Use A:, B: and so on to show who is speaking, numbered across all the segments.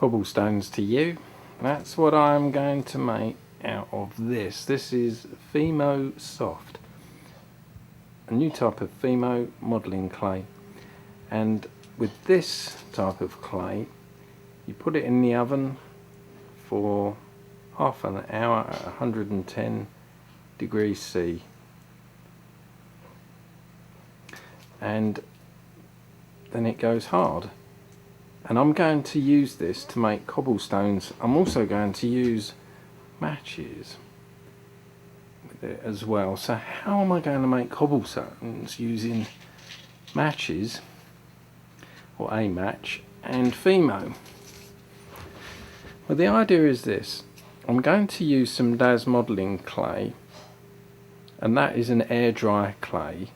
A: cobblestones to you. That's what I'm going to make out of this. This is FIMO Soft, a new type of FIMO modelling clay, and with this type of clay you put it in the oven for half an hour at 110 degrees C, and then it goes hard. And I'm going to use this to make cobblestones. I'm also going to use matches with it as well. So how am I going to make cobblestones using matches, or a match, and FIMO? Well, the idea is this. I'm going to use some DAS modelling clay, and that is an air dry clay,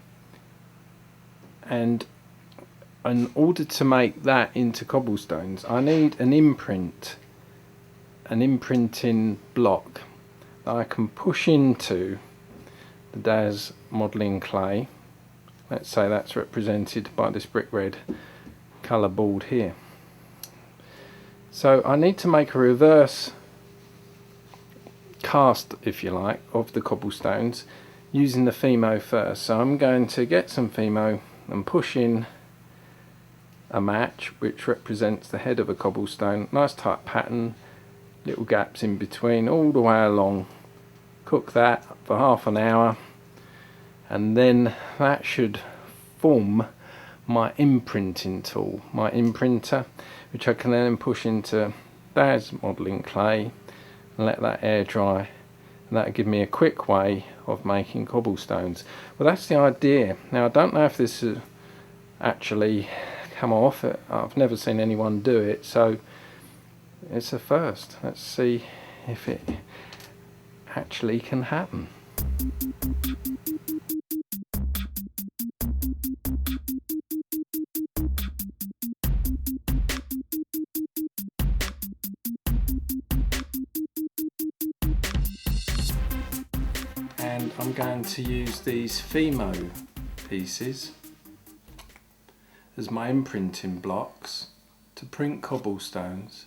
A: and in order to make that into cobblestones I need an imprinting block that I can push into the DAS modelling clay. Let's say that's represented by this brick red colour board here. So I need to make a reverse cast, if you like, of the cobblestones using the FIMO first. So I'm going to get some FIMO and push in a match which represents the head of a cobblestone. Nice tight pattern, little gaps in between all the way along. Cook that for half an hour, and then that should form my imprinting tool, my imprinter, which I can then push into DAS modelling clay and let that air dry, and that'll give me a quick way of making cobblestones. Well, that's the idea. Now I don't know if this is actually come off. I've never seen anyone do it, so it's a first. Let's see if it actually can happen. And I'm going to use these FIMO pieces as my imprinting blocks to print cobblestones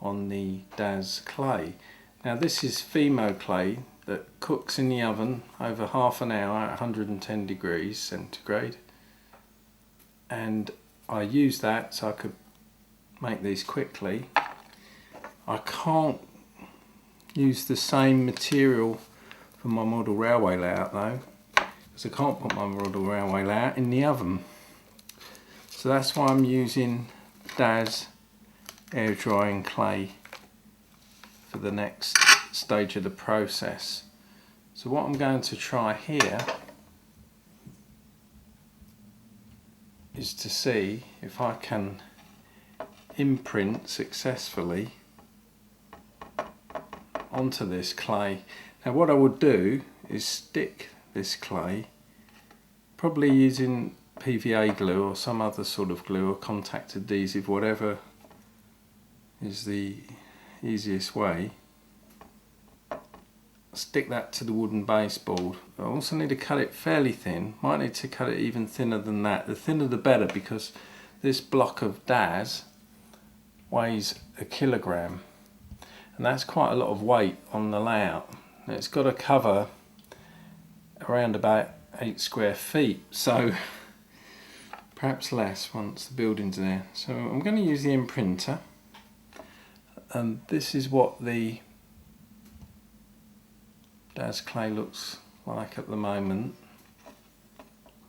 A: on the DAS clay. Now this is FIMO clay that cooks in the oven over half an hour at 110 degrees centigrade, and I use that so I could make these quickly. I can't use the same material for my model railway layout though, because I can't put my model railway layout in the oven. So that's why I'm using DAS air drying clay for the next stage of the process. So what I'm going to try here is to see if I can imprint successfully onto this clay. Now what I would do is stick this clay, probably using PVA glue or some other sort of glue or contact adhesive, whatever is the easiest way. Stick that to the wooden baseboard. I also need to cut it fairly thin. Might need to cut it even thinner than that. The thinner the better, because this block of DAS weighs 1 kilogram, and that's quite a lot of weight on the layout. Now it's got to cover around about 8 square feet, so perhaps less once the building's there. So I'm going to use the imprinter, and this is what the DAS clay looks like at the moment.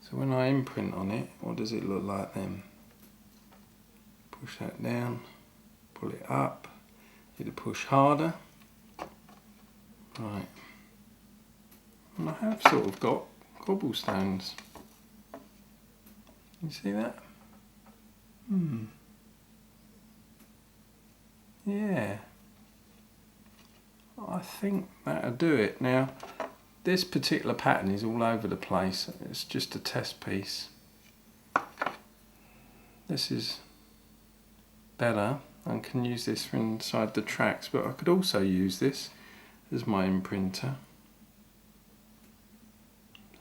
A: So when I imprint on it, what does it look like then? Push that down, pull it up, need to push harder. Right, and I have sort of got cobblestones. You see that? Yeah, I think that'll do it. Now this particular pattern is all over the place. It's just a test piece. This is better. I can use this for inside the tracks, but I could also use this as my imprinter.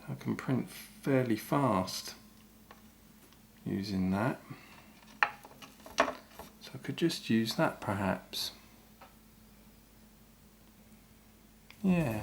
A: I can print fairly fast using that. So I could just use that perhaps. Yeah.